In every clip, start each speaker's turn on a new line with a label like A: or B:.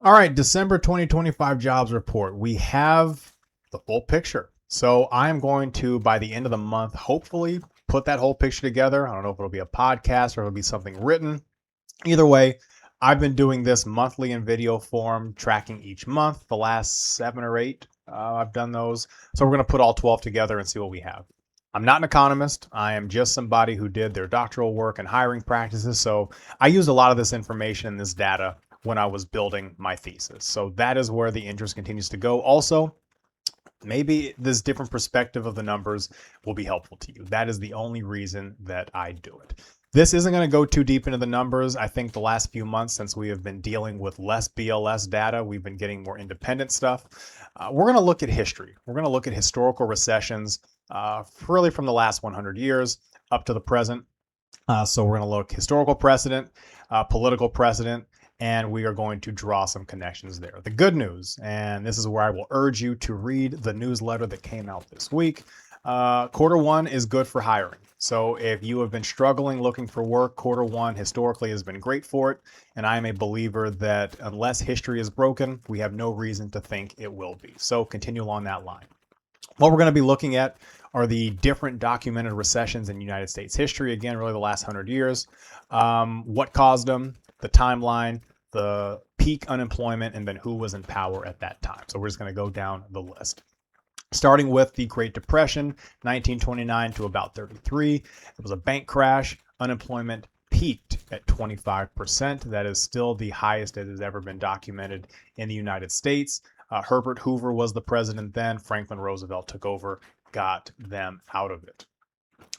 A: All right, December 2025 jobs report. We have the full picture. So I'm going to, by the end of the month, hopefully put that whole picture together. I don't know if it'll be a podcast or it'll be something written. Either way, I've been doing this monthly in video form, tracking each month. The last 7 or 8, I've done those. So we're going to put all 12 together and see what we have. I'm not an economist. I am just somebody who did their doctoral work and hiring practices. So I use a lot of this information and this data when I was building my thesis. So that is where the interest continues to go. Also, maybe this different perspective of the numbers will be helpful to you. That is the only reason that I do it. This isn't going to go too deep into the numbers. I think the last few months, since we have been dealing with less BLS data, we've been getting more independent stuff. We're going to look at history. We're going to look at historical recessions, really from the last 100 years up to the present. So we're going to look historical precedent, political precedent, and we are going to draw some connections there. The good news, and this is where I will urge you to read the newsletter that came out this week. Quarter 1 is good for hiring. So if you have been struggling looking for work, Quarter 1 historically has been great for it. And I am a believer that unless history is broken, we have no reason to think it will be. So continue along that line. What we're going to be looking at are the different documented recessions in United States history. Again, really the last 100 years. What caused them, the timeline, the peak unemployment, and then who was in power at that time. So we're just going to go down the list. Starting with the Great Depression, 1929 to about 33. It was a bank crash. Unemployment peaked at 25%. That is still the highest it has ever been documented in the United States. Herbert Hoover was the president then. Franklin Roosevelt took over, got them out of it.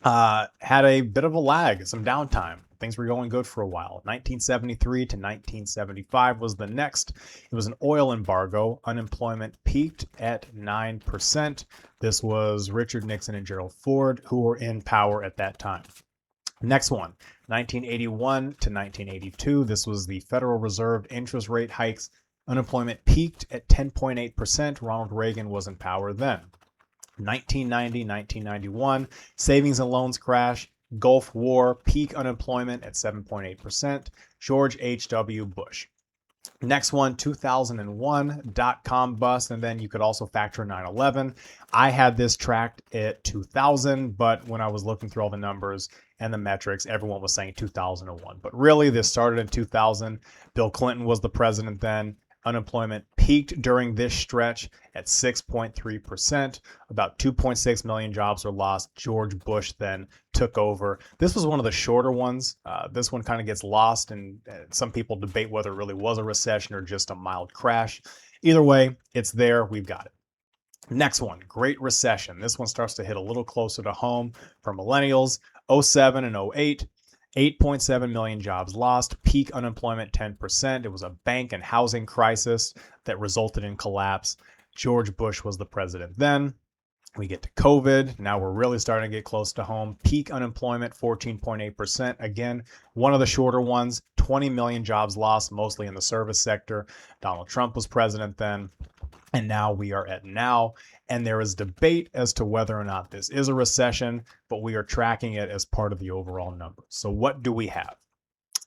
A: Had a bit of a lag, some downtime. Things were going good for a while. 1973 to 1975 was the next. It was an oil embargo. Unemployment peaked at 9%. This was Richard Nixon and Gerald Ford who were in power at that time. Next one, 1981 to 1982. This was the Federal Reserve interest rate hikes. Unemployment peaked at 10.8%. Ronald Reagan was in power then. 1990, 1991, savings and loans crash, Gulf War, peak unemployment at 7.8%, George H.W. Bush. Next one, 2001, dot-com bust, and then you could also factor 9/11. I had this tracked at 2000, but when I was looking through all the numbers and the metrics, everyone was saying 2001. But really, this started in 2000. Bill Clinton was the president then. Unemployment peaked during this stretch at 6.3%. About 2.6 million jobs were lost. George Bush then took over. This was one of the shorter ones. This one kind of gets lost, and some people debate whether it really was a recession or just a mild crash. Either way, it's there. We've got it. Next one, Great Recession. This one starts to hit a little closer to home for millennials. 07 and 08. 8.7 million jobs lost, peak unemployment 10%. It was a bank and housing crisis that resulted in collapse. George Bush was the president then. We get to COVID. Now we're really starting to get close to home. Peak unemployment 14.8%. Again, one of the shorter ones. 20 million jobs lost, mostly in the service sector. Donald Trump was president then. And now we are at now. And there is debate as to whether or not this is a recession, but we are tracking it as part of the overall number. So what do we have?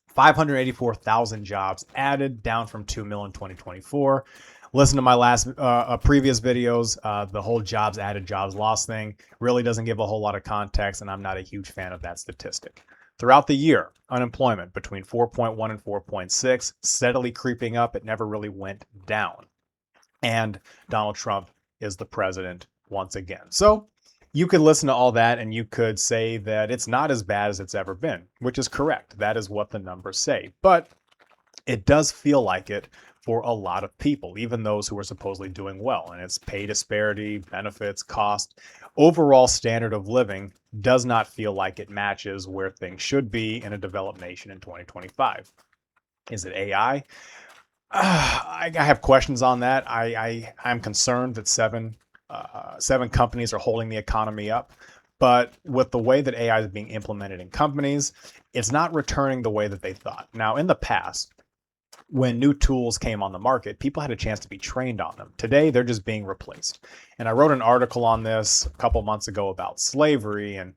A: 584,000 jobs added, down from 2 million in 2024. Listen to my previous videos. The whole jobs added, jobs lost thing really doesn't give a whole lot of context, and I'm not a huge fan of that statistic. Throughout the year, unemployment between 4.1 and 4.6, steadily creeping up. It never really went down. And Donald Trump is the president once again. So you could listen to all that and you could say that it's not as bad as it's ever been, which is correct. That is what the numbers say. But it does feel like it for a lot of people, even those who are supposedly doing well. And it's pay disparity, benefits, cost. Overall standard of living does not feel like it matches where things should be in a developed nation in 2025. Is it AI? I have questions on that. I'm concerned that seven companies are holding the economy up. But with the way that AI is being implemented in companies, it's not returning the way that they thought. Now, in the past, when new tools came on the market, people had a chance to be trained on them. Today, they're just being replaced. And I wrote an article on this a couple months ago about slavery and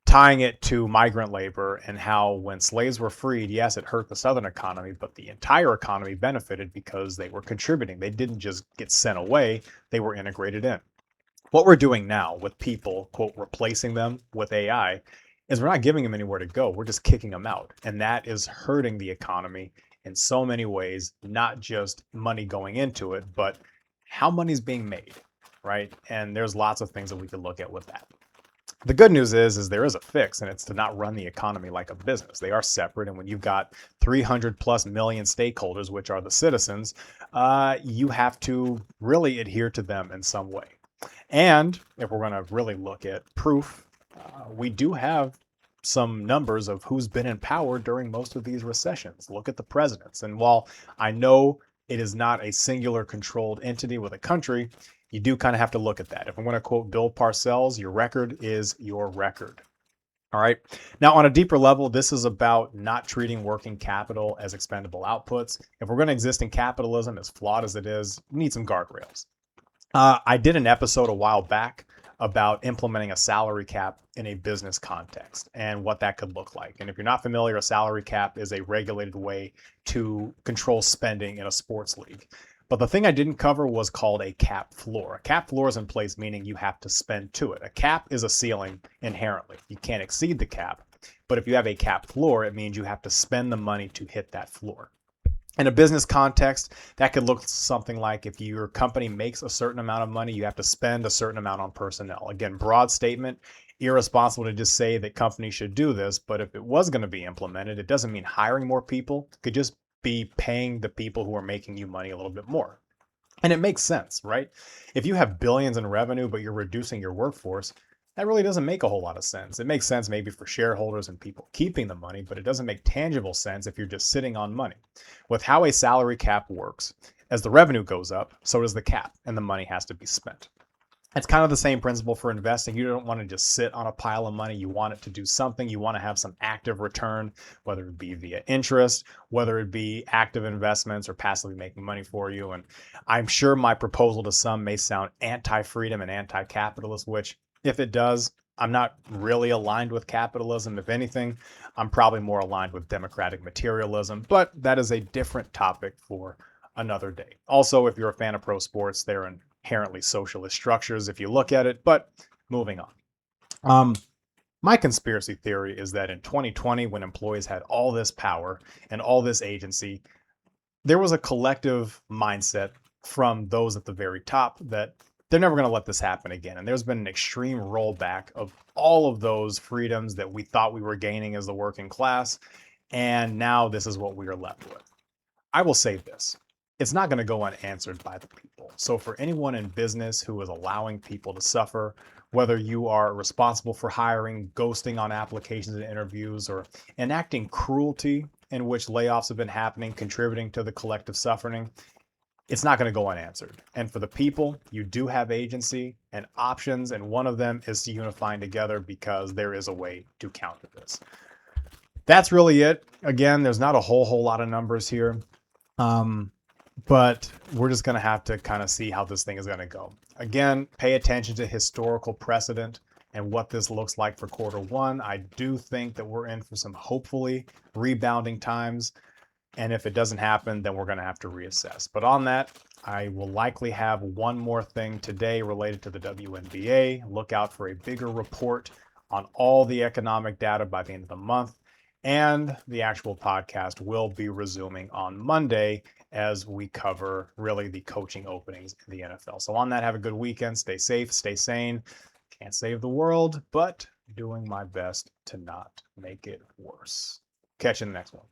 A: tying it to migrant labor and how when slaves were freed, yes, it hurt the Southern economy, but the entire economy benefited because they were contributing. They didn't just get sent away, they were integrated in. What we're doing now with people, quote, replacing them with AI is we're not giving them anywhere to go. We're just kicking them out. And that is hurting the economy in so many ways, not just money going into it, but how money's being made, right? And there's lots of things that we could look at with that. The good news is there is a fix, and it's to not run the economy like a business. They are separate, and when you've got 300 plus million stakeholders, which are the citizens, you have to really adhere to them in some way. And if we're going to really look at proof, we do have some numbers of who's been in power during most of these recessions. Look at the presidents. And while I know it is not a singular controlled entity with a country, you do kind of have to look at that. If I'm going to quote Bill Parcells, your record is your record. All right. Now, on a deeper level, this is about not treating working capital as expendable outputs. If we're going to exist in capitalism, as flawed as it is, we need some guardrails. I did an episode a while back about implementing a salary cap in a business context and what that could look like. And if you're not familiar, a salary cap is a regulated way to control spending in a sports league. But the thing I didn't cover was called a cap floor. A cap floor is in place, meaning you have to spend to it. A cap is a ceiling inherently. You can't exceed the cap. But if you have a cap floor, it means you have to spend the money to hit that floor. In a business context, that could look something like if your company makes a certain amount of money, you have to spend a certain amount on personnel. Again, broad statement, irresponsible to just say that companies should do this, but if it was going to be implemented, it doesn't mean hiring more people. It could just be paying the people who are making you money a little bit more. And it makes sense, right? If you have billions in revenue, but you're reducing your workforce, that really doesn't make a whole lot of sense. It makes sense maybe for shareholders and people keeping the money, but it doesn't make tangible sense if you're just sitting on money. With how a salary cap works, as the revenue goes up, so does the cap, and the money has to be spent. It's kind of the same principle for investing. You don't want to just sit on a pile of money. You want it to do something. You want to have some active return, whether it be via interest, whether it be active investments or passively making money for you. And I'm sure my proposal to some may sound anti-freedom and anti-capitalist, which if it does, I'm not really aligned with capitalism. If anything, I'm probably more aligned with democratic materialism, but that is a different topic for another day. Also, if you're a fan of pro sports, they're inherently socialist structures if you look at it, but moving on. My conspiracy theory is that in 2020, when employees had all this power and all this agency, there was a collective mindset from those at the very top that they're never going to let this happen again. And there's been an extreme rollback of all of those freedoms that we thought we were gaining as the working class. And now this is what we are left with. I will say this. It's not going to go unanswered by the people. So for anyone in business who is allowing people to suffer, whether you are responsible for hiring, ghosting on applications and interviews, or enacting cruelty in which layoffs have been happening, contributing to the collective suffering, it's not going to go unanswered. And for the people, you do have agency and options, and one of them is to unifying together because there is a way to counter this. That's really it. Again, there's not a whole lot of numbers here. But we're just going to have to kind of see how this thing is going to go. Again, pay attention to historical precedent and what this looks like for Q1. I do think that we're in for some hopefully rebounding times. And if it doesn't happen, then we're going to have to reassess. But on that, I will likely have one more thing today related to the WNBA. Look out for a bigger report on all the economic data by the end of the month. And the actual podcast will be resuming on Monday as we cover really the coaching openings in the NFL. So on that, have a good weekend. Stay safe, stay sane. Can't save the world, but doing my best to not make it worse. Catch you in the next one.